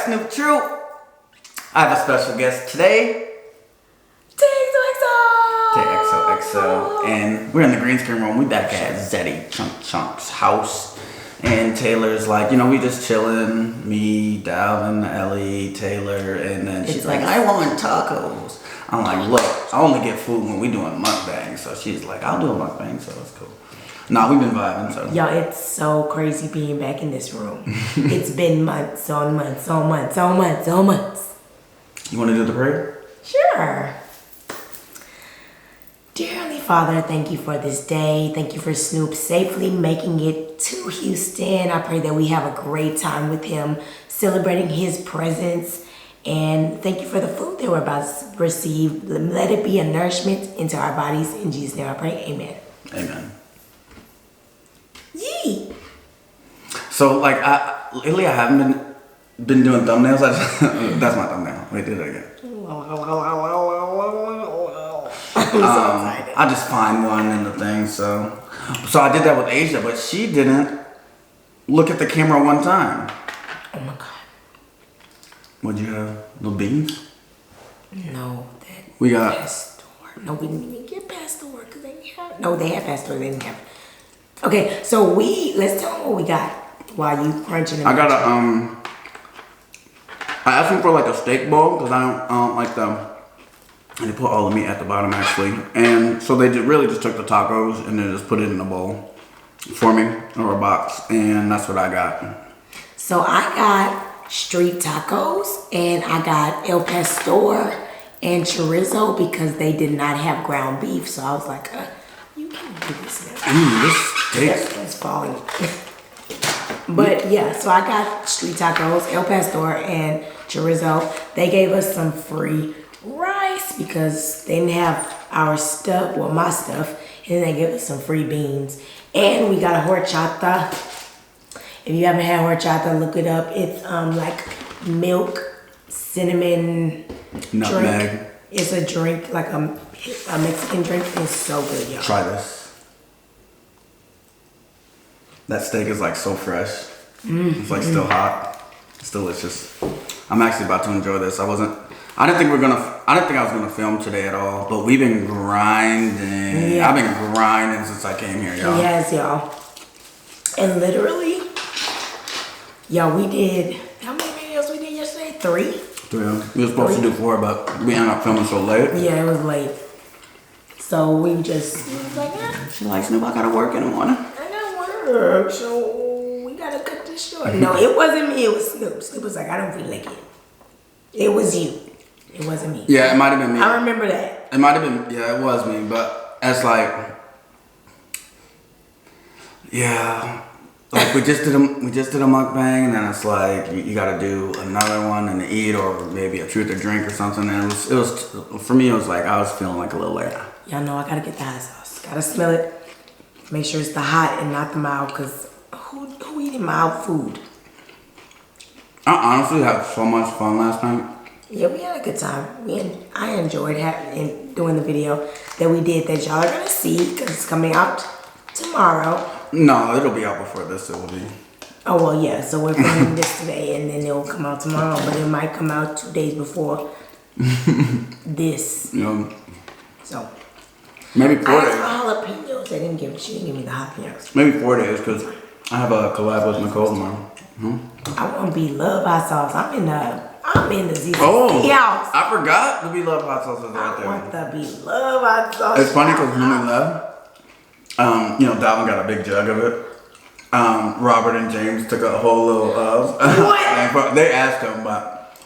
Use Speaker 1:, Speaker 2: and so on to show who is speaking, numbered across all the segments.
Speaker 1: Snoop Troop. I have a special guest today. XOXO. And we're in the green screen room. We back at Zeddy Chunk's house. And Taylor's like, we just chilling. Me, Dalvin, Ellie, Taylor. And then she's like, I want tacos. I'm like, look, I only get food when we doing mukbang. So she's like, I'll do a mukbang, so it's cool. Nah, we've been vibing, so.
Speaker 2: Yo, it's so crazy being back in this room. It's been months on months on months on months on months.
Speaker 1: You want to do the prayer?
Speaker 2: Sure. Dear Heavenly Father, thank you for this day. Thank you for Snoop safely making it to Houston. I pray that we have a great time with him, celebrating his presence. And thank you for the food that we're about to receive. Let it be a nourishment into our bodies. In Jesus' name I pray, amen.
Speaker 1: Amen.
Speaker 2: Yee.
Speaker 1: So, lately I haven't been doing thumbnails. That's my thumbnail. Wait, do that again. I just find one in the thing, so I did that with Asia, but she didn't look at the camera one time.
Speaker 2: Oh my God.
Speaker 1: What'd you have? Little beans?
Speaker 2: No,
Speaker 1: we got
Speaker 2: Pastor. No, we didn't even get Pastor because they didn't have. No, they had Pastor. They didn't have. Okay, so let's tell them what we got while you crunching.
Speaker 1: I got I asked him for like a steak bowl because I don't like them. And they put all the meat at the bottom actually. And so they really just took the tacos and then just put it in a bowl for me or a box. And that's what I got.
Speaker 2: So I got street tacos and I got El Pastor and chorizo because they did not have ground beef. So I was like, you can do this now.
Speaker 1: This steak
Speaker 2: is falling. But yeah, so I got street tacos, El Pastor and chorizo. They gave us some free rice because they didn't have our stuff, well my stuff, and then they gave us some free beans. And we got a horchata. If you haven't had horchata, look it up. It's like milk, cinnamon,
Speaker 1: nutmeg.
Speaker 2: Drink. It's a drink, like a Mexican drink. It's so good, y'all.
Speaker 1: Try this. That steak is like so fresh. It's like still hot. It's delicious. I'm actually about to enjoy this. I didn't think I was gonna film today at all, but we've been grinding. Yeah. I've been grinding since I came here, y'all.
Speaker 2: Yes, y'all. And literally, y'all, we did, how many videos we did yesterday? 3?
Speaker 1: 3. We were supposed to do 4, but we ended up filming so late.
Speaker 2: Yeah, it was late. So we was like,
Speaker 1: She's like, Snoop, I gotta work in the morning.
Speaker 2: I gotta work, so we gotta cut this short. No, it wasn't me, it was Snoop. Snoop was like, I don't feel like it. It was you. It wasn't me.
Speaker 1: Yeah, it might have been me.
Speaker 2: I remember that.
Speaker 1: It might have been, yeah, it was me, but it's like, yeah, like we just did a mukbang, and then it's like you gotta do another one and eat, or maybe a truth or drink or something. And it was for me. It was like I was feeling like a little late.
Speaker 2: Y'all know I gotta get the hot sauce. Gotta smell it. Make sure it's the hot and not the mild, cause who eating mild food?
Speaker 1: I honestly had so much fun last night.
Speaker 2: Yeah, we had a good time. I enjoyed doing the video that we did that y'all are gonna see because it's coming out tomorrow.
Speaker 1: No, it'll be out before this. It will be.
Speaker 2: Oh well, yeah. So we're filming this today, and then it will come out tomorrow. But it might come out 2 days before this.
Speaker 1: Yeah.
Speaker 2: So
Speaker 1: maybe 4 days.
Speaker 2: Jalapenos. She didn't give me the jalapenos.
Speaker 1: Maybe 4 days because I have a collab with Nicole tomorrow.
Speaker 2: I want to be love hot sauce. I'm in the ZC
Speaker 1: house. I forgot the Be Love hot sauce is right there.
Speaker 2: I want the Be Love hot sauce.
Speaker 1: It's funny because when we left, Dalvin got a big jug of it. Robert and James took a whole little
Speaker 2: what?
Speaker 1: They asked him, but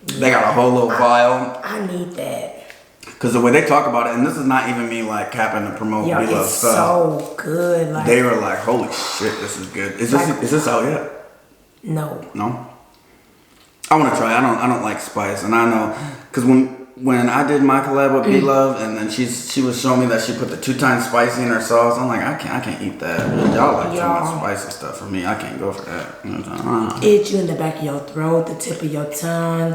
Speaker 1: they got a whole little vial.
Speaker 2: I need that.
Speaker 1: Because the way they talk about it, and this is not even me like capping to promote Be Love stuff.
Speaker 2: So good. Like,
Speaker 1: they were like, "Holy shit, this is good." Is this out yet?
Speaker 2: No.
Speaker 1: I want to try. I don't like spice, and I know because when I did my collab with Be Love, and then she was showing me that she put the 2 times spicy in her sauce. I'm like, I can't eat that. Y'all like too much spicy stuff for me. I can't go for that. You know what I'm saying?
Speaker 2: Itch you in the back of your throat, the tip of your tongue,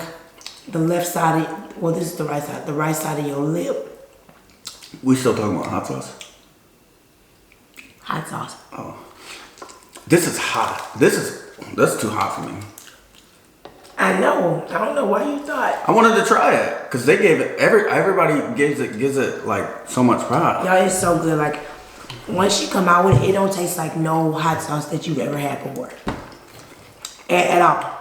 Speaker 2: the left side this is the right side. The right side of your lip.
Speaker 1: We still talking about hot sauce?
Speaker 2: Hot sauce.
Speaker 1: Oh, this is hot. That's too hot for me.
Speaker 2: I know. know why you thought.
Speaker 1: I wanted to try it because they gave it. Everybody gives it like so much pride.
Speaker 2: Y'all, it's so good. Like once you come out with it, it don't taste like no hot sauce that you've ever had before. At all.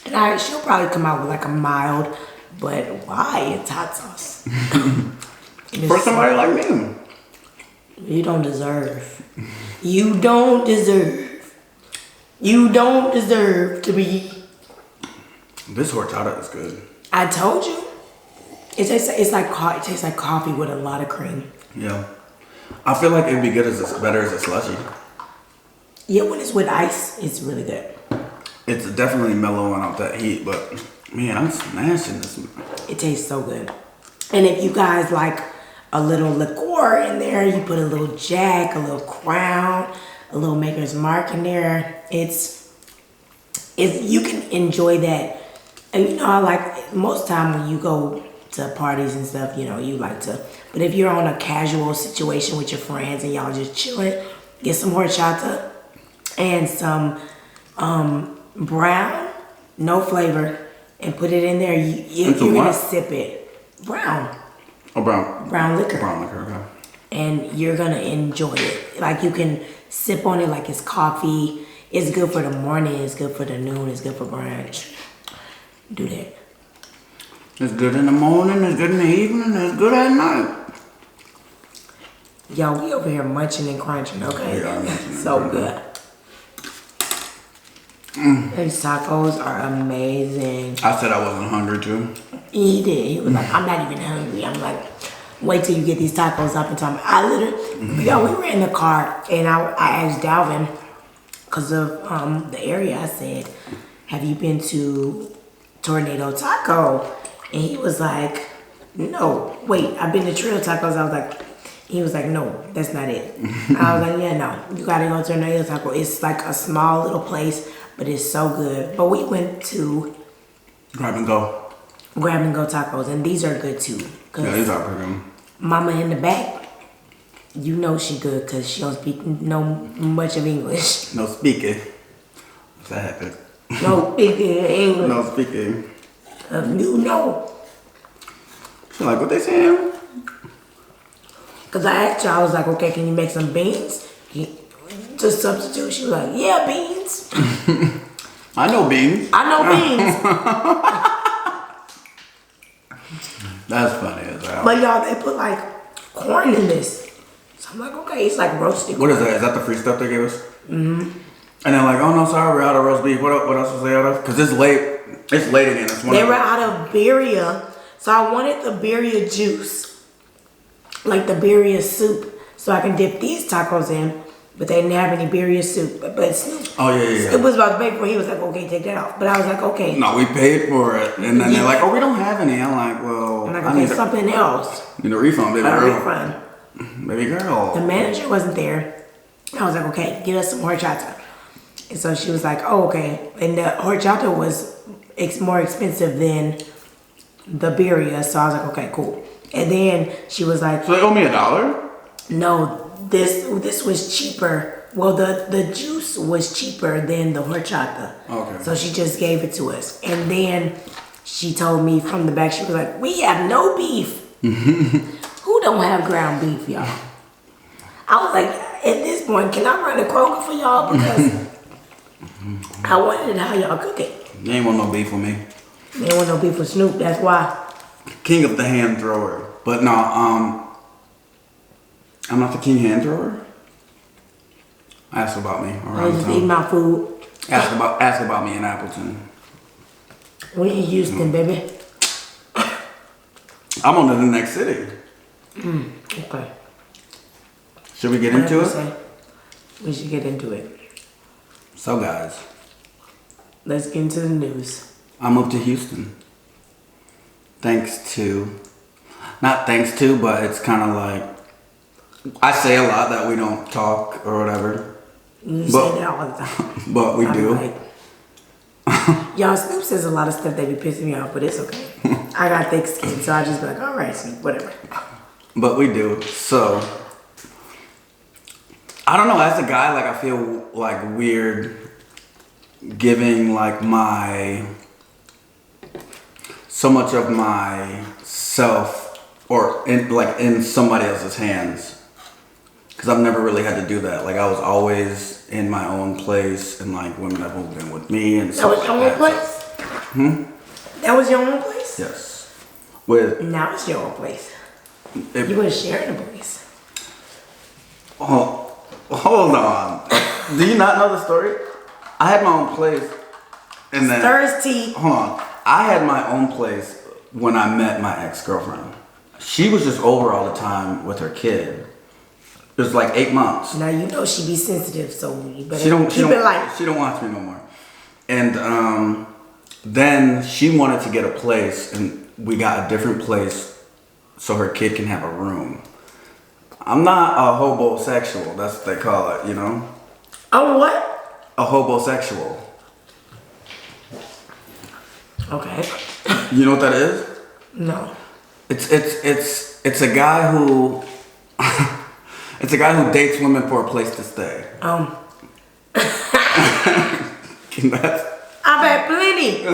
Speaker 2: And she'll probably come out with like a mild, but why? It's hot sauce.
Speaker 1: For somebody like me.
Speaker 2: You don't deserve. You don't deserve. You don't deserve to be.
Speaker 1: This horchata is good.
Speaker 2: I told you. It tastes like coffee with a lot of cream.
Speaker 1: Yeah. I feel like it'd be good better as a slushy.
Speaker 2: Yeah, when it's with ice, it's really good.
Speaker 1: It's definitely mellowing out that heat, but man, I'm smashing this.
Speaker 2: It tastes so good. And if you guys like a little liqueur in there, you put a little Jack, a little Crown, a little Maker's Mark in there. It's you can enjoy that. And you know, I like most time when you go to parties and stuff, you know, you like to. But if you're on a casual situation with your friends and y'all just chilling, get some horchata and some brown, no flavor, and put it in there. You're gonna sip it. Brown.
Speaker 1: Oh, brown.
Speaker 2: Brown liquor.
Speaker 1: Brown liquor, okay.
Speaker 2: And you're gonna enjoy it. Like you can sip on it like it's coffee. It's good for the morning. It's good for the noon. It's good for brunch. Do that.
Speaker 1: It's good in the morning. It's good in the evening. It's good at night.
Speaker 2: Yo, we over here munching and crunching, okay?
Speaker 1: Yeah,
Speaker 2: so good. These tacos are amazing.
Speaker 1: I said I wasn't hungry too.
Speaker 2: He did. He was like, I'm not even hungry. I'm like, wait till you get these tacos up and tell me. I literally, yo, we were in the car and I asked Dalvin, because of the area, I said, have you been to Tornado Taco? And he was like, no. Wait, I've been to Trail Tacos. I was like, he was like, no, that's not it. I was like, yeah, no, you gotta go to Tornado Taco. It's like a small little place, but it's so good. But we went to
Speaker 1: Grab and go
Speaker 2: tacos, and these are good too.
Speaker 1: Yeah, these are pretty good.
Speaker 2: Mama in the back, you know she good because she don't speak much of English.
Speaker 1: No speaking. What's that happen?
Speaker 2: No speaking English.
Speaker 1: No speaking.
Speaker 2: You know.
Speaker 1: She's like, what they saying?
Speaker 2: Because I asked her, I was like, okay, can you make some beans? To substitute, she was like, yeah, beans.
Speaker 1: I know beans.
Speaker 2: I know beans.
Speaker 1: That's funny as hell.
Speaker 2: But y'all, they put like corn in this. So I'm like, okay, it's like roasted corn.
Speaker 1: What is that? Is that the free stuff they gave us? Mm-hmm. And they're like, oh no, sorry, we're out of roast beef. What else was they out of? Because it's late. It's late again. It's
Speaker 2: They were out of birria. So I wanted the birria juice. Like the birria soup. So I can dip these tacos in. But they didn't have any birria soup. But Snoop,
Speaker 1: oh, yeah.
Speaker 2: It was about to pay for it. He was like, okay, take that off. But I was like, okay.
Speaker 1: No, we paid for it. And then they're like, oh, we don't have any. I'm like, well,
Speaker 2: I'm like, okay, something else.
Speaker 1: Need a refund, baby girl.
Speaker 2: A refund.
Speaker 1: Baby girl.
Speaker 2: The manager wasn't there. I was like, okay, get us some horchata. And so she was like, oh, okay. And the horchata was more expensive than the birria. So I was like, okay, cool. And then she was like,
Speaker 1: so they owe me $1?
Speaker 2: No, this was cheaper. Well, the juice was cheaper than the horchata.
Speaker 1: Okay.
Speaker 2: So she just gave it to us. And then she told me from the back, she was like, we have no beef. Who don't have ground beef, y'all? I was like, at this point, can I run a Kroger for y'all? Because I wanted how y'all cook it.
Speaker 1: They ain't want no beef with me.
Speaker 2: They ain't want no beef with Snoop, that's why.
Speaker 1: King of the hand thrower. But no, I'm not the king hand thrower. Ask about me
Speaker 2: I
Speaker 1: around
Speaker 2: just eat my food.
Speaker 1: Ask about me in Appleton.
Speaker 2: We in Houston, baby.
Speaker 1: I'm on to the next city.
Speaker 2: Okay.
Speaker 1: Should we get into it?
Speaker 2: We should get into it.
Speaker 1: So guys,
Speaker 2: Let's get into the news.
Speaker 1: I moved to Houston. Not thanks to, but it's kind of like, I say a lot that we don't talk or whatever.
Speaker 2: You say that all the time.
Speaker 1: But we do.
Speaker 2: Like, y'all, Snoop says a lot of stuff that be pissing me off, but it's okay. I got thick skin, so I just be like, all right, Snoop, whatever.
Speaker 1: But we do. So, I don't know, as a guy, like, I feel like weird giving like my so much of myself or in somebody else's hands. Because I've never really had to do that. Like I was always in my own place, and like women have moved in with me and
Speaker 2: That was
Speaker 1: stuff
Speaker 2: your
Speaker 1: like
Speaker 2: own
Speaker 1: that.
Speaker 2: place? That was your own place?
Speaker 1: Yes. With
Speaker 2: Now it's your own place. You were sharing a place.
Speaker 1: Oh, hold on. Do you not know the story? I had my own place, and then
Speaker 2: Thirsty.
Speaker 1: hold on. I had my own place when I met my ex-girlfriend. She was just over all the time with her kid. It was like 8 months.
Speaker 2: Now you know she be sensitive, so you better
Speaker 1: She
Speaker 2: keep it light.
Speaker 1: don't watch me no more. And then she wanted to get a place, and we got a different place so her kid can have a room. I'm not a hobosexual. That's what they call it, you know?
Speaker 2: Oh, what?
Speaker 1: A hobosexual.
Speaker 2: Okay.
Speaker 1: You know what that is?
Speaker 2: No.
Speaker 1: It's a guy who it's a guy who dates women for a place to stay. That's
Speaker 2: I've had plenty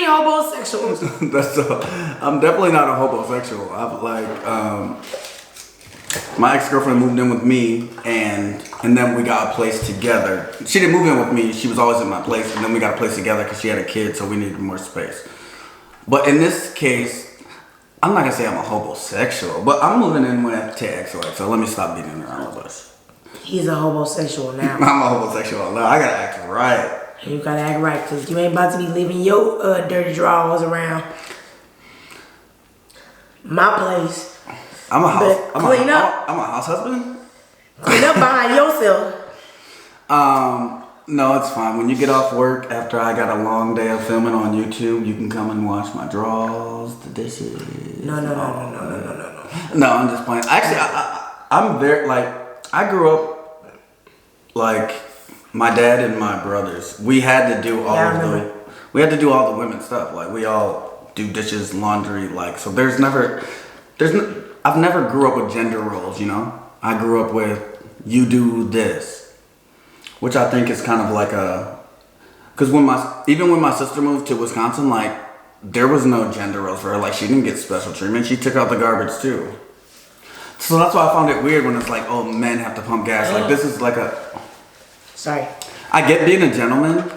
Speaker 2: homosexuals.
Speaker 1: I'm definitely not a homosexual. I've my ex-girlfriend moved in with me, and then we got a place together. She didn't move in with me. She was always in my place, and then we got a place together because she had a kid, so we needed more space. But in this case, I'm not gonna say I'm a homosexual, but I'm moving in with TXOX, so let me stop beating around the bush.
Speaker 2: He's a homosexual now.
Speaker 1: I'm a homosexual now. I gotta act right.
Speaker 2: You gotta act right, because you ain't about to be leaving your dirty drawers around my place.
Speaker 1: I'm a house.
Speaker 2: Clean up.
Speaker 1: I'm a house husband.
Speaker 2: Clean up behind yourself.
Speaker 1: No, it's fine. When you get off work after I got a long day of filming on YouTube, you can come and wash my drawers, the dishes.
Speaker 2: No.
Speaker 1: No, I'm just playing. Actually, I'm very I grew up like my dad and my brothers. We had to do all the women stuff. Like we all do dishes, laundry. Like so, I've never grew up with gender roles. You know, I grew up with you do this. Which I think is kind of like because when my sister moved to Wisconsin, like there was no gender roles for her. Like she didn't get special treatment. She took out the garbage too. So that's why I found it weird when it's like, oh, men have to pump gas. Like this is like
Speaker 2: Sorry.
Speaker 1: I get being a gentleman,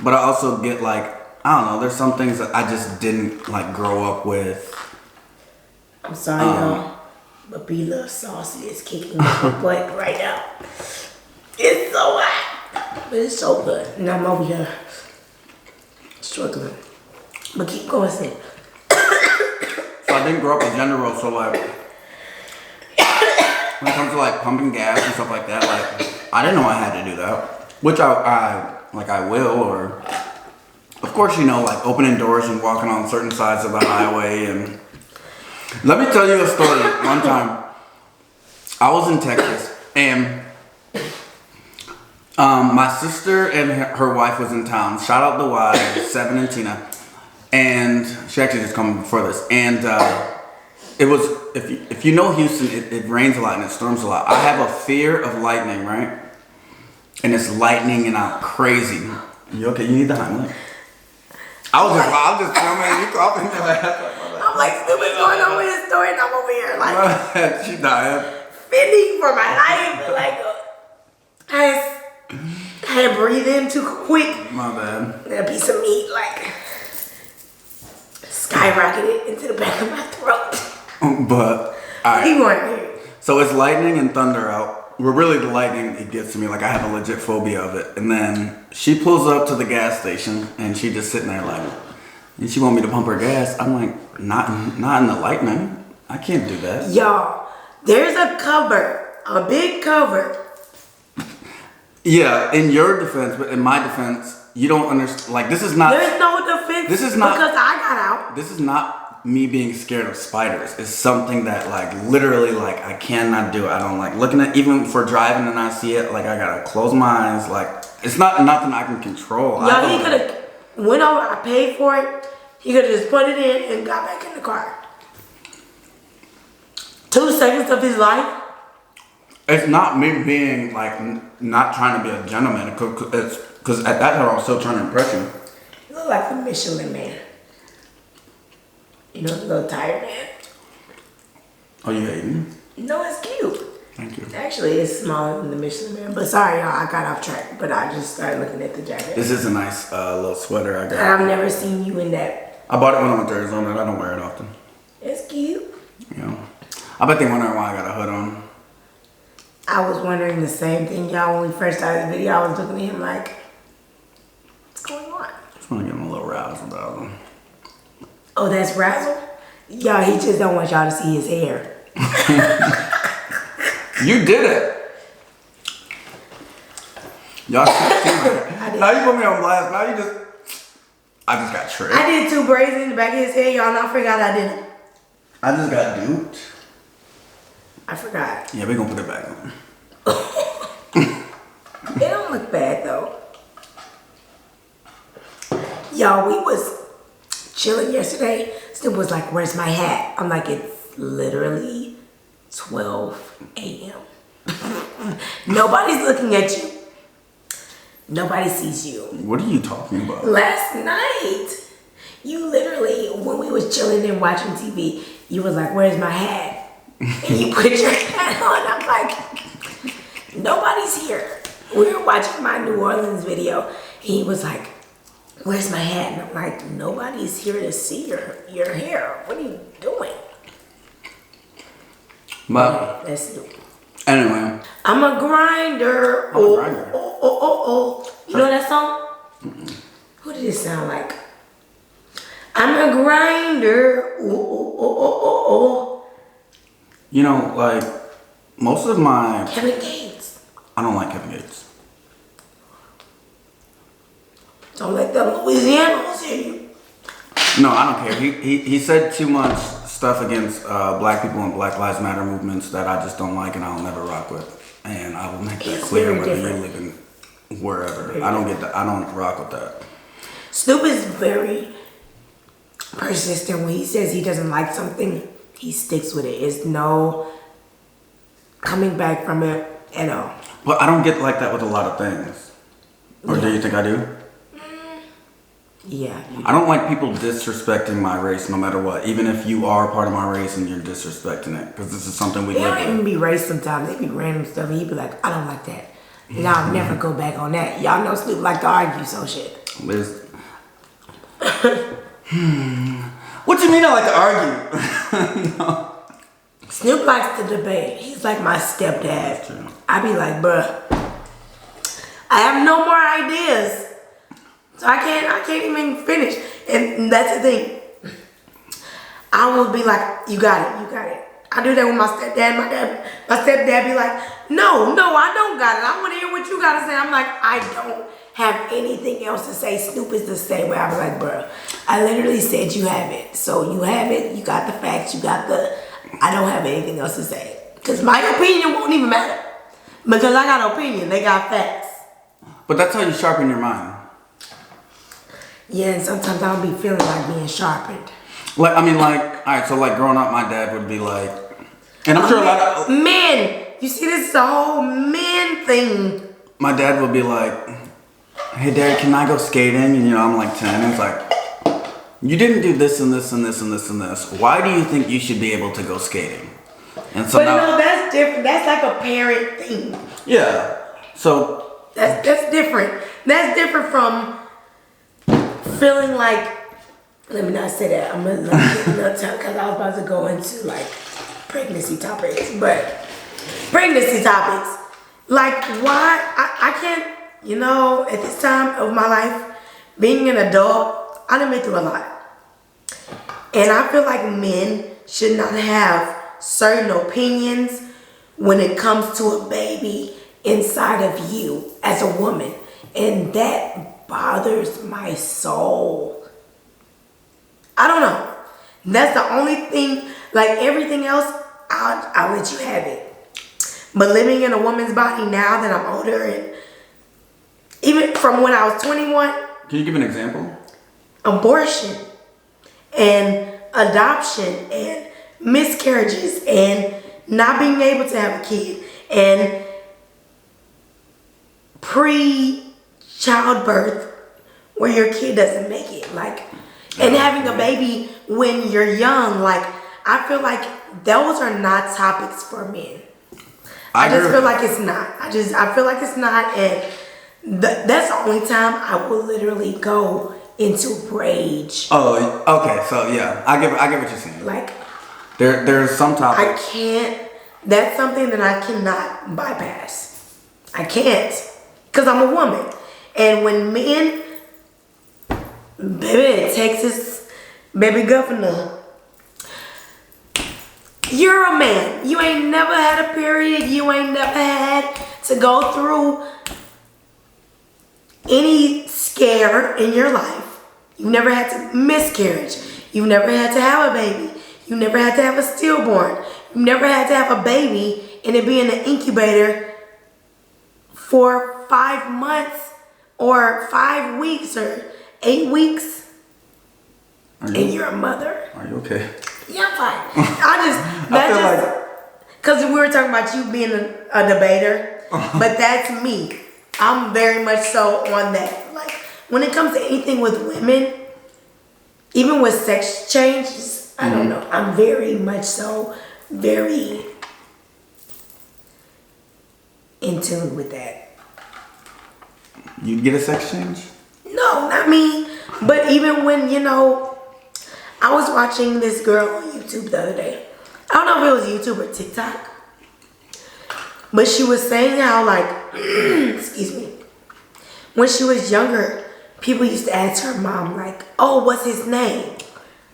Speaker 1: but I also get like, I don't know. There's some things that I just didn't like grow up with.
Speaker 2: I'm sorry, y'all, but B Love Saucy is kicking my butt right now. It's so hot. But it's so good. And I'm over here struggling. But keep going, Sid.
Speaker 1: So I didn't grow up with gender roles, so like when it comes to like pumping gas and stuff like that, like I didn't know I had to do that. Which I will, or of course, you know, like opening doors and walking on certain sides of the highway. And let me tell you a story. One time I was in Texas, and my sister and her wife was in town. Shout out to Y, Seven and Tina. And she actually just come before this. And it was, if you know Houston, it rains a lot and it storms a lot. I have a fear of lightning, right? And it's lightning and I'm crazy. You okay? You need the Heimlich? I'm just filming. You coughing your ass.
Speaker 2: I'm like, stupid going on with this story, and I'm over here like
Speaker 1: She dying.
Speaker 2: fending for my life. Like, I had to breathe in too quick.
Speaker 1: My bad.
Speaker 2: And a piece of meat, like, skyrocketed into the back of my throat.
Speaker 1: But, alright.
Speaker 2: Keep going here.
Speaker 1: So it's lightning and thunder out. Well, really, the lightning, it gets to me. Like, I have a legit phobia of it. And then she pulls up to the gas station, and she just sitting there like, and she want me to pump her gas. I'm like, not in the lightning. I can't do that.
Speaker 2: Y'all, there's a cover, a big cover.
Speaker 1: Yeah, in your defense, but in my defense, you don't understand. Like, this is not.
Speaker 2: There's no defense.
Speaker 1: This is not
Speaker 2: because I got out.
Speaker 1: This is not me being scared of spiders. It's something that, like, literally, like, I cannot do. I don't like looking at, even for driving and I see it. Like, I gotta close my eyes. Like, it's not nothing I can control.
Speaker 2: Y'all, he could have went over. I paid for it. He could have just put it in and got back in the car. 2 seconds of his life.
Speaker 1: It's not me being like not trying to be a gentleman. It's because at that time I was still trying to impress you.
Speaker 2: You look like the Michelin Man. You know, the little tire man.
Speaker 1: Oh, you hating?
Speaker 2: No, it's cute.
Speaker 1: Thank you.
Speaker 2: Actually, it's smaller than the Michelin man. But sorry, y'all, I got off track. But I just started looking at the jacket.
Speaker 1: This is a nice little sweater I got.
Speaker 2: I've never seen you in that.
Speaker 1: I bought it when I went to Arizona. I don't wear it often.
Speaker 2: It's cute.
Speaker 1: Yeah. I bet they wondering why I got a hood on.
Speaker 2: I was wondering the same thing, y'all. When we first started the video, I was looking at him like, what's going on?
Speaker 1: Just want to give him a little rouse about him.
Speaker 2: Oh, that's Razzle? Y'all, he just don't want y'all to see his hair.
Speaker 1: You did it. Y'all now you put me on blast. Now you just... I just got tricked.
Speaker 2: I did 2 braids in the back of his head, y'all, and I forgot I did it.
Speaker 1: I just got duped.
Speaker 2: I forgot.
Speaker 1: Yeah, we gonna put it back on.
Speaker 2: It don't look bad, though. Y'all, we was chilling yesterday. Snoop was like, where's my hat? I'm like, it's literally 12 a.m. Nobody's looking at you. Nobody sees you.
Speaker 1: What are you talking about?
Speaker 2: Last night, you literally, when we was chilling and watching TV, you was like, where's my hat? And you put your hat on. I'm like, nobody's here. We were watching my New Orleans video. And he was like, where's my hat? And I'm like, nobody's here to see your hair. What are you doing?
Speaker 1: But
Speaker 2: Let's do.
Speaker 1: anyway,
Speaker 2: I'm a grinder.
Speaker 1: I'm a grinder.
Speaker 2: Oh. You know that song? Who did it sound like? I'm a grinder. Oh.
Speaker 1: you know, like most of my...
Speaker 2: Kevin Gates.
Speaker 1: I don't like Kevin Gates.
Speaker 2: Don't let them Louisianans hear you.
Speaker 1: No, I don't care. He said too much stuff against black people and Black Lives Matter movements that I just don't like and I'll never rock with. And I will make that
Speaker 2: He's
Speaker 1: clear
Speaker 2: very
Speaker 1: whether
Speaker 2: different.
Speaker 1: you live in wherever.
Speaker 2: Very
Speaker 1: I don't get that. I don't rock with that.
Speaker 2: Snoop is very persistent. When he says he doesn't like something, he sticks with it. It's no coming back from it at all.
Speaker 1: But I don't get like that with a lot of things. Or do you think I do?
Speaker 2: Yeah.
Speaker 1: I don't like people disrespecting my race no matter what. Even if you are part of my race and you're disrespecting it. Because this is something we
Speaker 2: They
Speaker 1: live
Speaker 2: don't even
Speaker 1: with.
Speaker 2: be race sometimes. They be random stuff and he be like, I don't like that. And I'll never go back on that. Y'all know Snoop like to argue, so shit.
Speaker 1: Liz. What you mean I like to argue? No.
Speaker 2: Snoop likes to debate. He's like my stepdad.
Speaker 1: True.
Speaker 2: I be like, bruh, I have no more ideas. So I can't even finish. And that's the thing. I will be like, you got it. I do that with my stepdad. My stepdad be like, no, I don't got it. I want to hear what you got to say. I'm like, I don't have anything else to say. Snoop is the same way. I be like, bro, I literally said you have it. So you have it. You got the facts. I don't have anything else to say. Because my opinion won't even matter. Because I got an opinion. They got facts.
Speaker 1: But that's how you sharpen your mind.
Speaker 2: Yeah, and sometimes I don't be feeling like being sharpened.
Speaker 1: Like, I mean, like, alright, so like growing up, my dad would be like, and I'm sure a lot of...
Speaker 2: Men! You see, this is a whole men thing.
Speaker 1: My dad would be like, hey, Dad, can I go skating? And, you know, I'm like 10. It's like, you didn't do this and this and this and this and this. Why do you think you should be able to go skating? And so
Speaker 2: But
Speaker 1: now,
Speaker 2: no, that's different. That's like a parent thing.
Speaker 1: yeah. So,
Speaker 2: That's different. That's different from feeling like, let me not say that. I'm gonna get another time because I was about to go into like pregnancy topics. But pregnancy topics, like why I can't, you know, at this time of my life, being an adult, I done been through a lot. And I feel like men should not have certain opinions when it comes to a baby inside of you as a woman. And that bothers my soul. I don't know. That's the only thing, like everything else, I'll let you have it. But living in a woman's body now that I'm older, and even from when I was 21,
Speaker 1: can you give an example?
Speaker 2: Abortion and adoption and miscarriages and not being able to have a kid and pre-childbirth where your kid doesn't make it. Like, And having a baby when you're young, like, I feel like those are not topics for men. I just feel like it's not. I feel like it's not, and that's the only time I will literally go into rage.
Speaker 1: Oh, okay. So yeah, I get what you're saying.
Speaker 2: Like,
Speaker 1: there's some topics.
Speaker 2: I can't. That's something that I cannot bypass. I can't, because I'm a woman. And when men, baby, Texas, baby governor, you're a man. You ain't never had a period. You ain't never had to go through any scare in your life. You never had to miscarriage. You never had to have a baby. You never had to have a stillborn. You never had to have a baby and it be in an incubator for 5 months or 5 weeks or 8 weeks. And you're a mother.
Speaker 1: Are you okay?
Speaker 2: Yeah, I'm fine. Because we were talking about you being a debater, but that's me. I'm very much so on that. Like, when it comes to anything with women, even with sex changes, I don't know. I'm very much so very in tune with that.
Speaker 1: You get a sex change?
Speaker 2: No, not me. But even when, I was watching this girl on YouTube the other day. I don't know if it was YouTube or TikTok. But she was saying how, like, excuse me, when she was younger, people used to ask her mom, like, oh, what's his name?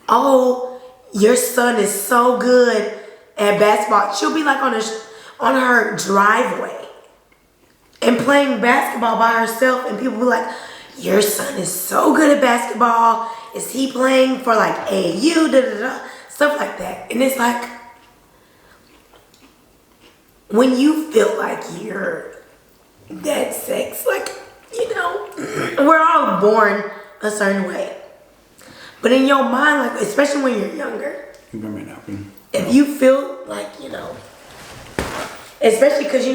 Speaker 2: Oh, your son is so good at basketball. She'll be like on her driveway and playing basketball by herself, and people be like, your son is so good at basketball. Is he playing for like AAU? Da, da, da, stuff like that. And it's like, when you feel like you're that sex, like, we're all born a certain way. But in your mind, like, especially when you're younger, if you feel like, especially because,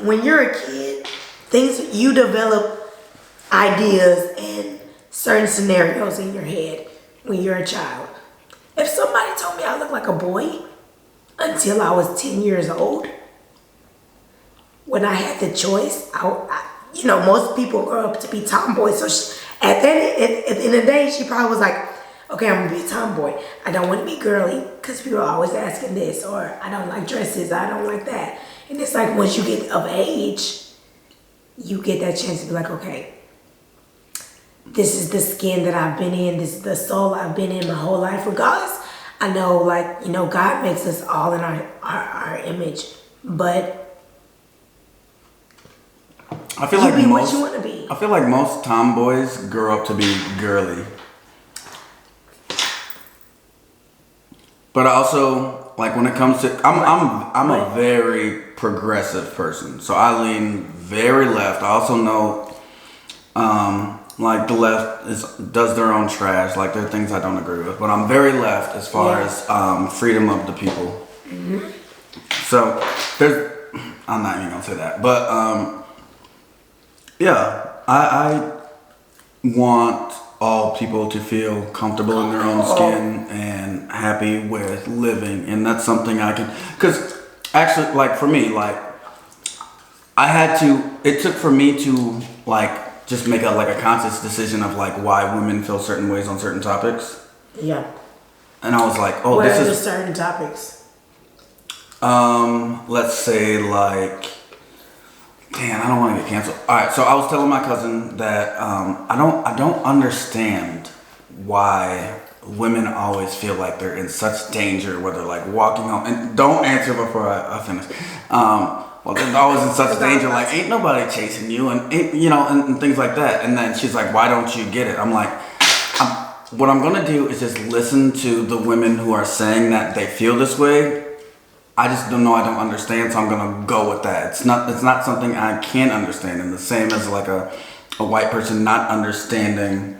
Speaker 2: when you're a kid, you develop ideas and certain scenarios in your head when you're a child. If somebody told me I look like a boy until I was 10 years old, when I had the choice, most people grow up to be tomboys. So at the end of the day, she probably was like, okay, I'm gonna be a tomboy. I don't want to be girly because people are always asking this, or I don't like dresses, I don't like that. And it's like, once you get of age, you get that chance to be like, okay, this is the skin that I've been in, this is the soul I've been in my whole life. Regardless, I know, like, God makes us all in our image, but
Speaker 1: I feel like
Speaker 2: what you want to be.
Speaker 1: I feel like most tomboys grow up to be girly. But I also, like, when it comes to, I'm a very progressive person, so I lean very left. I also know, like, the left does their own trash. Like, there are things I don't agree with, but I'm very left as far as freedom of the people. Mm-hmm. So I'm not even gonna say that, but yeah, I want all people to feel comfortable in their own skin and happy with living, and that's something I can, because actually, like, for me, like, it took for me to, like, just make a conscious decision of, like, why women feel certain ways on certain topics.
Speaker 2: Yeah.
Speaker 1: And I was like, oh,
Speaker 2: what
Speaker 1: this
Speaker 2: are
Speaker 1: is
Speaker 2: the certain topics?
Speaker 1: Let's say, like, damn, I don't want to get canceled. All right, so I was telling my cousin that I don't understand why women always feel like they're in such danger, whether, like, walking home. And don't answer before I finish. Well, they're always in such danger, like, ain't nobody chasing you, and and things like that. And then she's like, why don't you get it? I'm like, what I'm gonna do is just listen to the women who are saying that they feel this way. I just don't know, I don't understand, so I'm gonna go with that. It's not something I can understand, and the same as, like, a white person not understanding,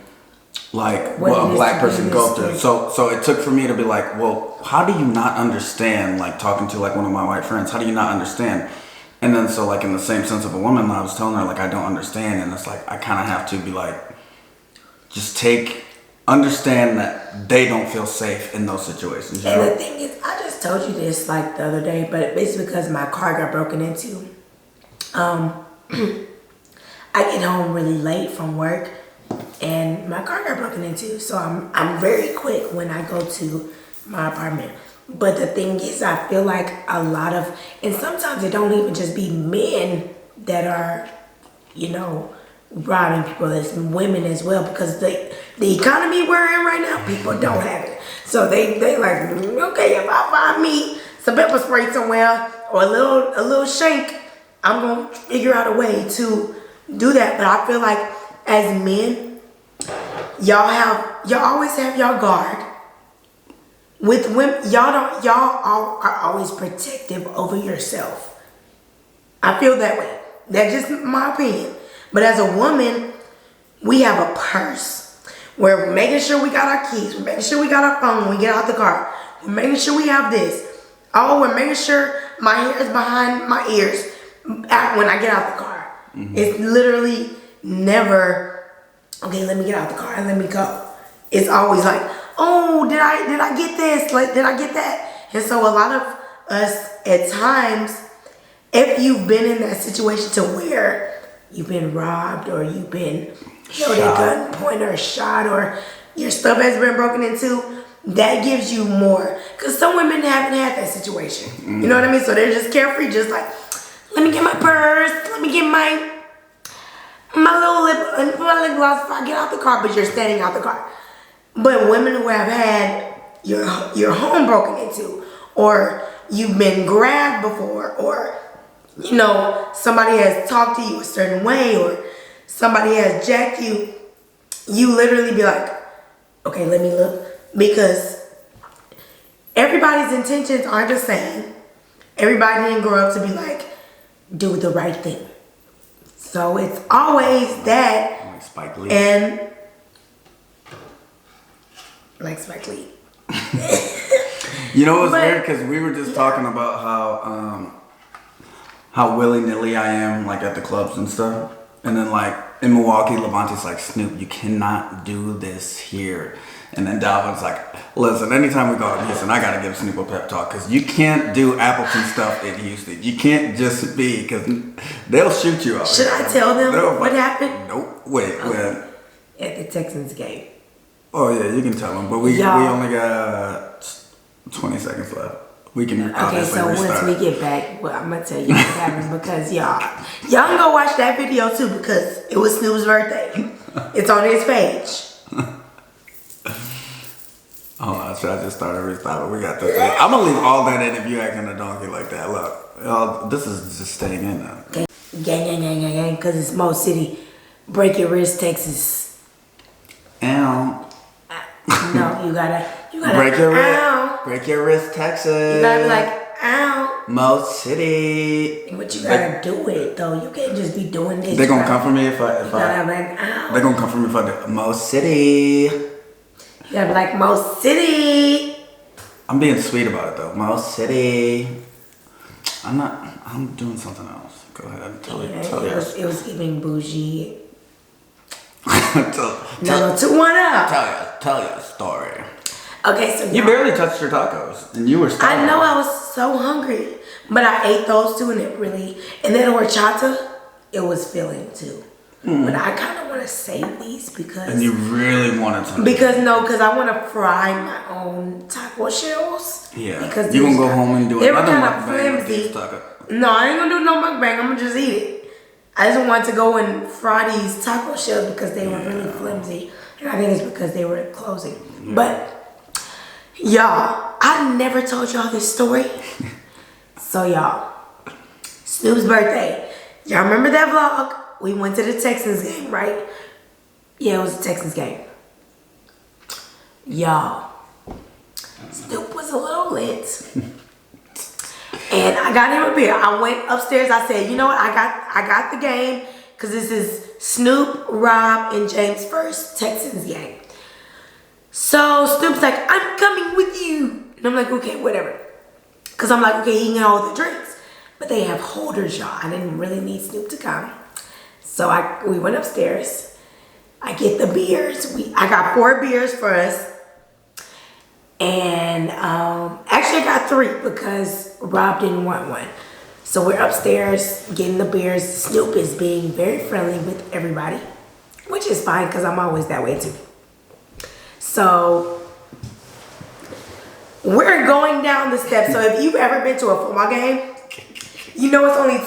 Speaker 1: like, what a black person goes through. So it took for me to be like, well, how do you not understand, like, talking to, like, one of my white friends, how do you not understand? And then, so, like, in the same sense of a woman, I was telling her, like, I don't understand, and it's like, I kind of have to be like, just take understand that they don't feel safe in those situations.
Speaker 2: And the thing is, I just told you this like the other day, but it's because my car got broken into. I get home really late from work, and my car got broken into. So I'm very quick when I go to my apartment. But the thing is, I feel like a lot of, and sometimes it don't even just be men that are, you know, robbing people. It's women as well, because the economy we're in right now, people don't have it. So they like, okay, if I find me some pepper spray somewhere or a little shank, I'm gonna figure out a way to do that. But I feel like as men, y'all always have y'all guard. With women, y'all are always protective over yourself. I feel that way. That's just my opinion. But as a woman, we have a purse. We're making sure we got our keys. We're making sure we got our phone when we get out the car. We're making sure we have this. Oh, we're making sure my hair is behind my ears when I get out the car. Mm-hmm. It's literally never, okay, let me get out the car and let me go. It's always like, oh, did I get this? Like, did I get that? And so a lot of us at times, if you've been in that situation to where you've been robbed or you've been held at gunpoint or shot or your stuff has been broken into, that gives you more. Because some women haven't had that situation. Mm. You know what I mean? So they're just carefree, just like, let me get my purse, let me get my little lip gloss before I get out the car, but you're standing out the car. But women who have had your home broken into, or you've been grabbed before, or you know, somebody has talked to you a certain way, or somebody has jacked you, you literally be like, okay, let me look. Because everybody's intentions aren't the same. Everybody didn't grow up to be like, do the right thing. So it's always that.
Speaker 1: Like Spike Lee.
Speaker 2: And like Spike Lee.
Speaker 1: You know what's weird? Because we were just talking about how willy-nilly I am, like at the clubs and stuff. And then like in Milwaukee, Levante's like, Snoop, you cannot do this here. And then Dalvin's like, listen, anytime we go to Houston, I gotta give Snoop a pep talk, because you can't do Appleton stuff in Houston. You can't just be, because they'll shoot you out.
Speaker 2: Should I tell them what happened?
Speaker 1: Nope. Wait, when?
Speaker 2: At the Texans game.
Speaker 1: Oh yeah, you can tell them, but we only got 20 seconds left. We can
Speaker 2: so restart. Once we get back, well, I'm gonna tell you what happened, because y'all can go watch that video too, because it was Snoop's birthday. It's on his page.
Speaker 1: Hold on, should I just start a restart? We got this. I'm gonna leave all that in if you acting a donkey like that. Look, this is just staying in now.
Speaker 2: Gang, because it's Mo City. Break your wrist, Texas.
Speaker 1: Ow.
Speaker 2: No, you gotta
Speaker 1: break your wrist.
Speaker 2: Ow.
Speaker 1: Break your wrist, Texas.
Speaker 2: You gotta be like, ow.
Speaker 1: Mo City.
Speaker 2: But you gotta do it though. You can't just be doing this.
Speaker 1: They're gonna come for me if I.
Speaker 2: Like, ow.
Speaker 1: They're gonna come for me if I do Mo City.
Speaker 2: You gotta be like, Mo City.
Speaker 1: I'm being sweet about it though. Mo City. I'm doing something else. Go ahead. Tell us.
Speaker 2: It was giving bougie.
Speaker 1: Tell
Speaker 2: 2-1 up.
Speaker 1: Tell your story.
Speaker 2: Okay, so
Speaker 1: you barely touched your tacos, and you were starving.
Speaker 2: I know, I was so hungry, but I ate those too, and then horchata, it was filling too. Mm. But I kind of want to save these because.
Speaker 1: And you really wanted to.
Speaker 2: Because I want to fry my own taco shells.
Speaker 1: Yeah.
Speaker 2: Because
Speaker 1: you gonna go home and do another mukbang
Speaker 2: flimsy. No, I ain't gonna do no mukbang. I'm gonna just eat it. I just wanted to go and fry these taco shells because they were really flimsy. And I think it's because they were closing. Yeah. But, y'all, I never told y'all this story. So, y'all, Snoop's birthday. Y'all remember that vlog? We went to the Texans game, right? Yeah, it was a Texans game. Y'all, Snoop was a little lit. And I got him a beer. I went upstairs. I said, you know what? I got the game, because this is Snoop, Rob, and James' first Texans game. So Snoop's like, I'm coming with you. And I'm like, okay, whatever. Because I'm like, okay, he can get all the drinks. But they have holders, y'all. I didn't really need Snoop to come. So we went upstairs. I get the beers. I got 4 beers for us. And actually I got 3 because Rob didn't want one. So we're upstairs getting the beers. Snoop is being very friendly with everybody, which is fine because I'm always that way too. So we're going down the steps. So if you've ever been to a football game, you know it's only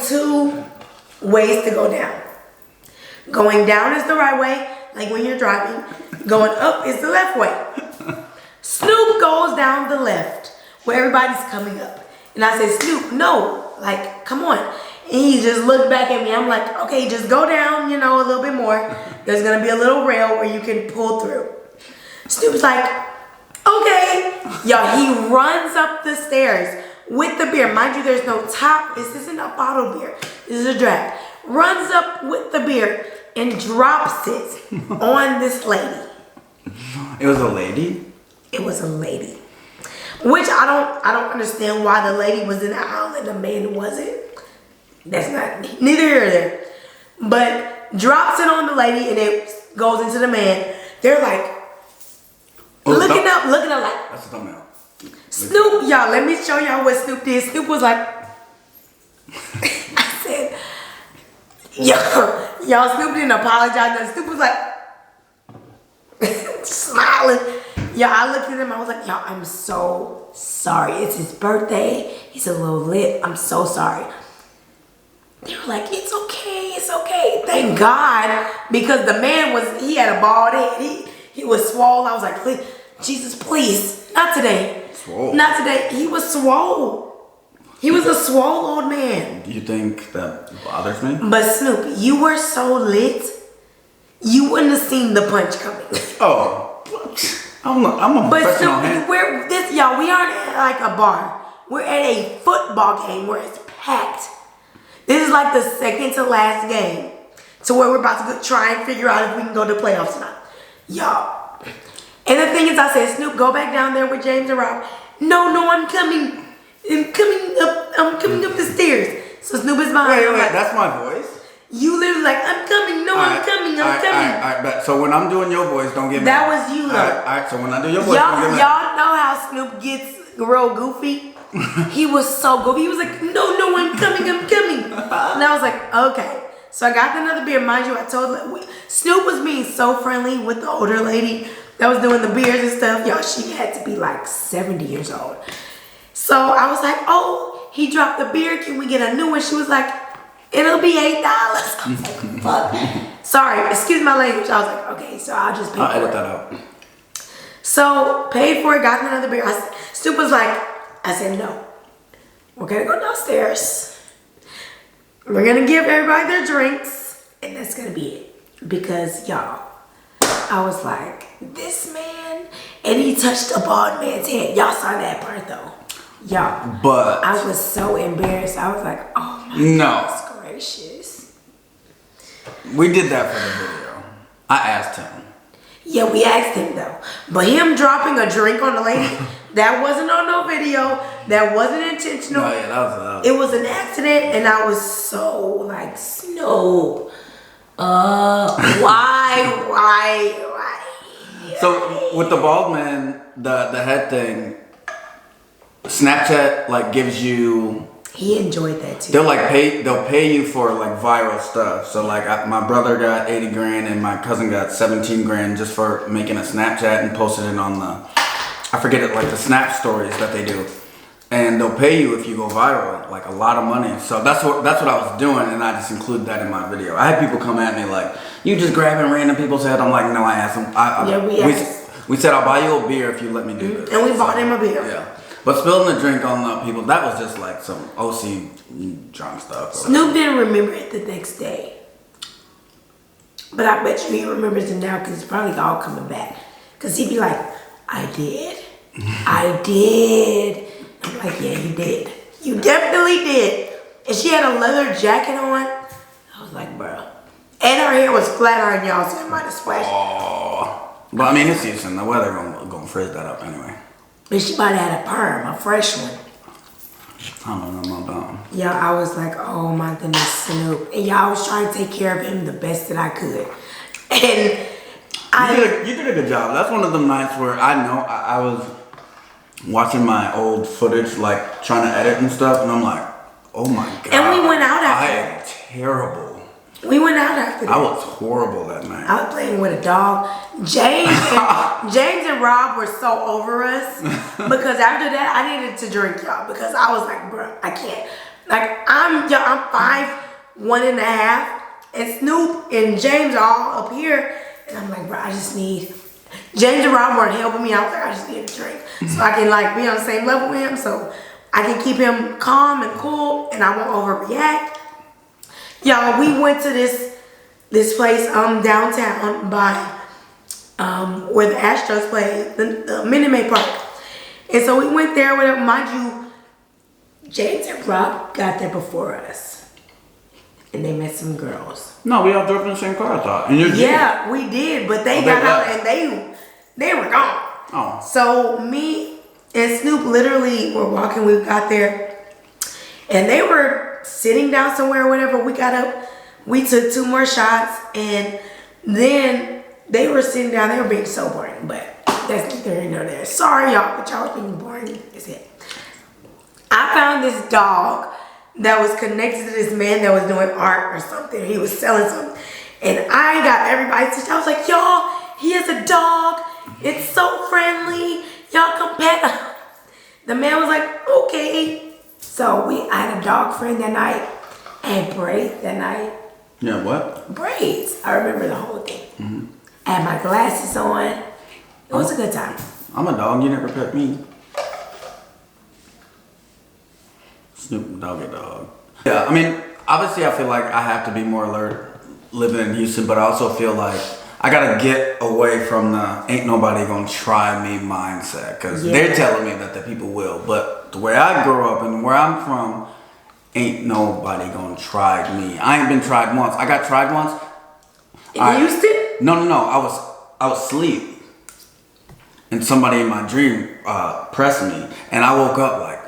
Speaker 2: 2 ways to go down. Going down is the right way, like when you're driving. Going up is the left way. Snoop goes down the left where everybody's coming up. And I said, Snoop, no, like, come on. And he just looked back at me. I'm like, okay, just go down, you know, a little bit more. There's going to be a little rail where you can pull through. Snoop's like, okay. Y'all, he runs up the stairs with the beer. Mind you, there's no top. This isn't a bottle beer. This is a draft. Runs up with the beer and drops it on this lady.
Speaker 1: It was a lady?
Speaker 2: It was a lady. Which I don't understand why the lady was in the aisle and the man wasn't. That's not neither here nor there. But drops it on the lady and it goes into the man. They're like looking up like
Speaker 1: that's a thumbnail.
Speaker 2: Snoop, y'all, let me show y'all what Snoop did. Snoop was like I said, y'all, Snoop didn't apologize. Snoop was like smiling. Yeah, I looked at him. I was like, y'all, I'm so sorry. It's his birthday. He's a little lit. I'm so sorry. They were like, it's okay. It's okay. Thank God. Because the man he had a bald head. He was swole. I was like, please, Jesus, please. Not today.
Speaker 1: Swole.
Speaker 2: Not today. He was swole. He was a swole old man.
Speaker 1: Do you think that bothers me?
Speaker 2: But Snoop, you were so lit. You wouldn't have seen the punch coming.
Speaker 1: Oh. I'm a professional hand.
Speaker 2: Y'all, we aren't at like a bar. We're at a football game where it's packed. This is like the second to last game. To where we're about to try and figure out if we can go to playoffs or not. Y'all. And the thing is, I said, Snoop, go back down there with James and Rob. No, I'm coming. I'm coming up the stairs. So Snoop is behind me.
Speaker 1: Wait, that's my voice?
Speaker 2: You literally like, I'm coming. No, I'm coming.
Speaker 1: All right, but so when I'm doing your voice, don't get mad.
Speaker 2: That was you, though.
Speaker 1: All right, so when I do your voice, don't get mad.
Speaker 2: Y'all know how Snoop gets real goofy? He was so goofy. He was like, no, I'm coming. And I was like, okay. So I got another beer. Mind you, I told Snoop was being so friendly with the older lady that was doing the beers and stuff. Y'all, she had to be like 70 years old. So I was like, oh, he dropped the beer. Can we get a new one? She was like, it'll be $8. I was like, fuck. Sorry, excuse my language. I was like, okay, so I'll just pay for it. I'll
Speaker 1: edit that out.
Speaker 2: So, paid for it, got another beer. Snoop was like, I said, no. We're going to go downstairs. We're going to give everybody their drinks. And that's going to be it. Because, y'all, I was like, this man. And he touched a bald man's head. Y'all saw that part, though. Y'all.
Speaker 1: But
Speaker 2: I was so embarrassed. I was like, oh, my goodness gracious.
Speaker 1: We did that for the video. I asked him.
Speaker 2: Yeah, we asked him though. But him dropping a drink on the lady, that wasn't on no video. That wasn't intentional.
Speaker 1: No, yeah, that was
Speaker 2: it was an accident, and I was so like, Snoop. Why?
Speaker 1: So with the bald man, the head thing, Snapchat like gives you.
Speaker 2: He enjoyed that too.
Speaker 1: They'll pay you for like viral stuff. So like my brother got 80 grand and my cousin got 17 grand just for making a Snapchat and posting it on I forget it, like the Snap stories that they do. And they'll pay you if you go viral, like a lot of money. So that's what I was doing, and I just included that in my video. I had people come at me like, you just grabbing random people's head. I'm like, no, I asked them. We said, I'll buy you a beer if you let me do this.
Speaker 2: And we bought him a beer.
Speaker 1: Yeah. But spilling the drink on the people, that was just like some OC drunk stuff.
Speaker 2: Snoop didn't remember it the next day. But I bet you he remembers it now because it's probably all coming back. Because he'd be like, I did. I did. I'm like, yeah, you did. You definitely did. And she had a leather jacket on. I was like, bro. And her hair was flat iron, y'all, so it might have splashed.
Speaker 1: Oh. But I mean, it's Houston. The weather gonna frizz that up anyway.
Speaker 2: But she might have had a perm, a fresh one.
Speaker 1: I don't know about.
Speaker 2: Yeah, I was like, oh my goodness, Snoop. And y'all was trying to take care of him the best that I could. And
Speaker 1: You did a good job. That's one of them nights where I know I was watching my old footage, like trying to edit and stuff, and I'm like, oh my God.
Speaker 2: And we went out after
Speaker 1: I am terrible.
Speaker 2: We went out after that.
Speaker 1: I was horrible that night.
Speaker 2: I was playing with a dog. James and Rob were so over us because after that I needed to drink, y'all, because I was like, bro, I can't. Like I'm 5'1.5", and Snoop and James are all up here, and I'm like, bro, I just need. James and Rob weren't helping me. I was like, I just need a drink so I can like be on the same level with him, so I can keep him calm and cool, and I won't overreact. Y'all, we went to this place downtown by where the Astros play, the Minute Maid Park. And so we went there, whatever. Mind you, James and Rob got there before us. And they met some girls.
Speaker 1: No, we all drove in the same car, I thought. And
Speaker 2: yeah, we did, but they got out and they were gone.
Speaker 1: Oh.
Speaker 2: So me and Snoop literally were walking, we got there, and they were sitting down somewhere or whatever. We got up, we took 2 more shots, and then they were sitting down. They were being so boring, but that's neither here nor there. Sorry, y'all, but y'all were being boring as hell. I found this dog that was connected to this man that was doing art or something. He was selling something, and I got everybody to. I was like, y'all, he has a dog. It's so friendly. Y'all come pet. The man was like, okay. So I had a dog friend that night. I had braids that night.
Speaker 1: Yeah, what?
Speaker 2: Braids. I remember the whole thing. Mm-hmm. I had my glasses on. It was a good time.
Speaker 1: I'm a dog. You never pet me. Snoop dog. Yeah, I mean, obviously I feel like I have to be more alert living in Houston, but I also feel like I gotta get away from the ain't nobody gonna try me mindset, because they're telling me that the people will, but the way I grew up and where I'm from, ain't nobody gonna try me. I ain't been tried once. I got tried once.
Speaker 2: In Houston?
Speaker 1: No. I was asleep, and somebody in my dream pressed me, and I woke up like,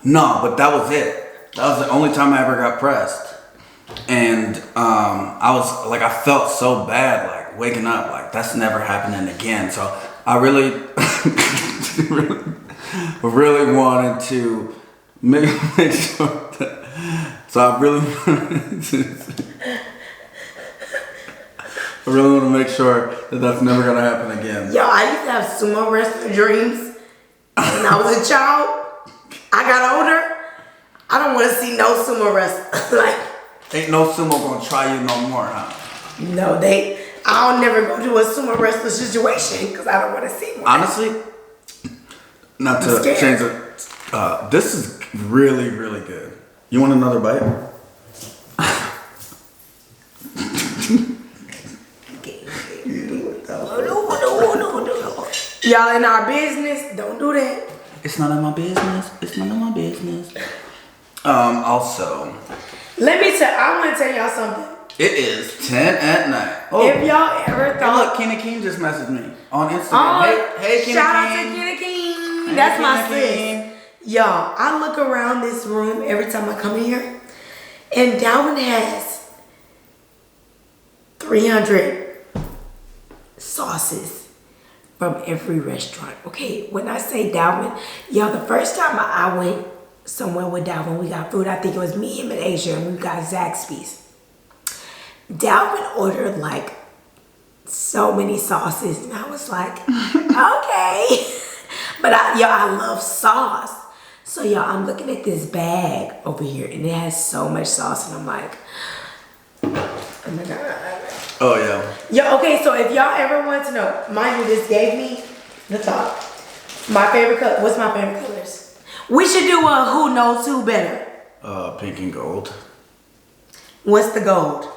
Speaker 1: no, but that was it. That was the only time I ever got pressed. And I was like, I felt so bad, like waking up, like that's never happening again. So I really, really wanted to make sure that. So I really want to make sure that that's never gonna happen again.
Speaker 2: Yo, I used to have sumo wrestler dreams when I was a child. I got older. I don't want to see no sumo wrestler. Like.
Speaker 1: Ain't no sumo gonna try you no more, huh?
Speaker 2: No, I'll never go to a sumo wrestler situation because I don't want to see one.
Speaker 1: Honestly, not to change it. This is really, really good. You want another bite?
Speaker 2: No. Y'all in our business, don't do that.
Speaker 1: It's none of my business. It's none of my business. Also.
Speaker 2: I want to tell y'all something.
Speaker 1: It is 10 at night.
Speaker 2: Oh. If y'all ever thought...
Speaker 1: Hey, look, Kenny King just messaged me on Instagram. Hey, Kenny King.
Speaker 2: Shout out to Kenny King. Hey, that's my sis. Y'all, I look around this room every time I come in here, and Dalvin has 300 sauces from every restaurant. Okay, when I say Dalvin, y'all, the first time I went somewhere with Dalvin, we got food. I think it was me, him, and Asia, and we got Zaxby's. Dalvin ordered like so many sauces, and I was like, okay. But I love sauce. So y'all, I'm looking at this bag over here, and it has so much sauce, and I'm like, oh my God.
Speaker 1: Oh yeah.
Speaker 2: Yeah, okay, so if y'all ever want to know, mind you, this gave me the thought. My favorite color, what's my favorite colors? We should do a who knows who better.
Speaker 1: Pink and gold.
Speaker 2: What's the gold?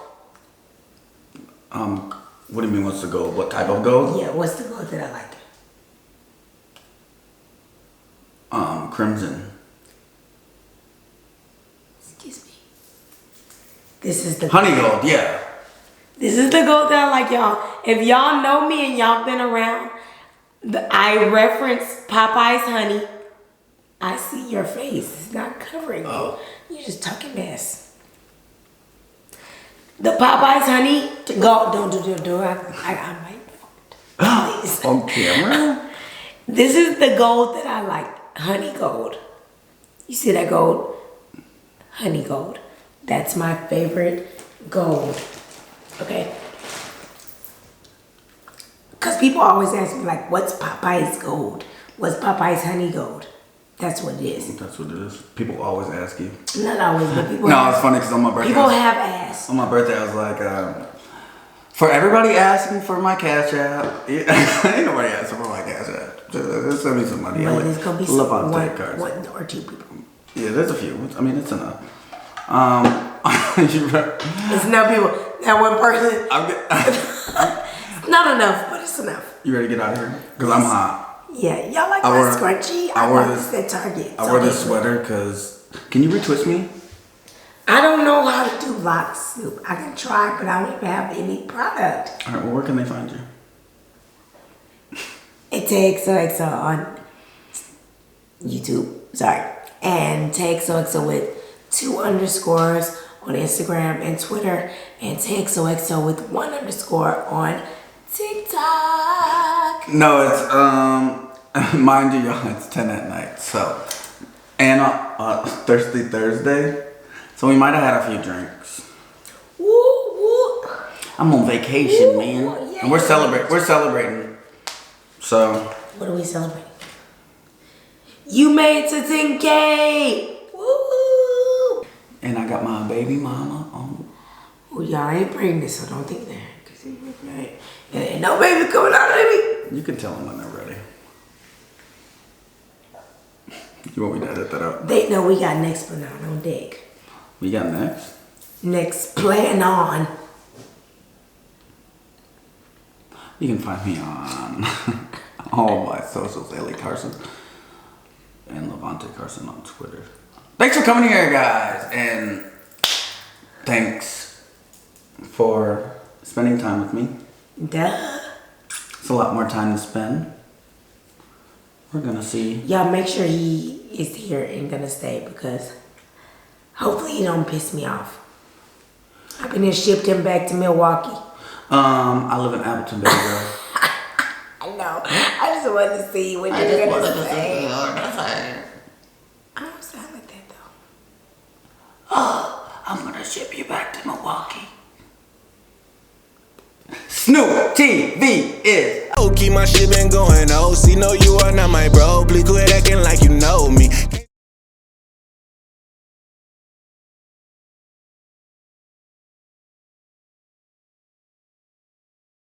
Speaker 1: What do you mean, what's the gold? What type of gold?
Speaker 2: Yeah, what's the gold that I like?
Speaker 1: Crimson.
Speaker 2: Excuse me. This is the
Speaker 1: honey gold, yeah.
Speaker 2: This is the gold that I like, y'all. If y'all know me and y'all been around, I reference Popeye's honey. I see your face. It's not covering you. You're just talking mess. The Popeye's honey to go. Don't do. I might
Speaker 1: On camera?
Speaker 2: This is the gold that I like. Honey gold. You see that gold? Honey gold. That's my favorite gold. Okay? Because people always ask me, like, what's Popeye's gold? What's Popeye's honey gold? That's what it is.
Speaker 1: That's what it is. People always ask you.
Speaker 2: Not always, but people
Speaker 1: No, it's funny because on my birthday.
Speaker 2: People have asked.
Speaker 1: On my birthday, I was like, for everybody asking for my cash app. Ain't nobody asking for my cash app. Just send me some money.
Speaker 2: But there's going to be some, one or two people.
Speaker 1: Yeah, there's a few. I mean, it's enough.
Speaker 2: It's enough people. That one person. Not enough, but it's enough.
Speaker 1: You ready to get out of here? Because I'm hot.
Speaker 2: Yeah, y'all like my scrunchie? I wore this at Target.
Speaker 1: I wore this sweater because... Can you retwist me?
Speaker 2: I don't know how to do locks, Snoop. I can try, but I don't even have any product.
Speaker 1: All right, well, where can they find you?
Speaker 2: It takes XOXO on YouTube. Sorry. And TXOXO with 2 underscores on Instagram and Twitter. And TXOXO with 1 underscore on TikTok.
Speaker 1: No, it's mind you, y'all, it's 10 at night. So, and Thirsty Thursday. So we might have had a few drinks.
Speaker 2: Woo woo.
Speaker 1: I'm on vacation,
Speaker 2: Woo,
Speaker 1: man,
Speaker 2: yeah.
Speaker 1: and we're celebrating. So.
Speaker 2: What are we celebrating? You made it to 10K. Woo.
Speaker 1: And I got my baby mama on.
Speaker 2: Well, y'all ain't pregnant, so don't think that. Ain't no baby coming out of me.
Speaker 1: You can tell them when they're ready. You want me to edit that out?
Speaker 2: They know we got next banana on deck.
Speaker 1: We got next?
Speaker 2: Next plan on.
Speaker 1: You can find me on all my socials, Lecarson and Levante Carson on Twitter. Thanks for coming here, guys, and thanks for spending time with me.
Speaker 2: Duh.
Speaker 1: It's a lot more time to spend. We're gonna see.
Speaker 2: Y'all make sure he is here and gonna stay because hopefully he don't piss me off. I've been and shipped him back to Milwaukee.
Speaker 1: I live in Appleton, baby girl.
Speaker 2: I know. I just wanted to see what you're gonna say. I don't sound like that though.
Speaker 1: Oh, I'm gonna ship you back to Milwaukee. Snoop TV is.
Speaker 3: Oh, keep my shit been going. Oh, see, no, you are not my bro. Please quit acting like you know me.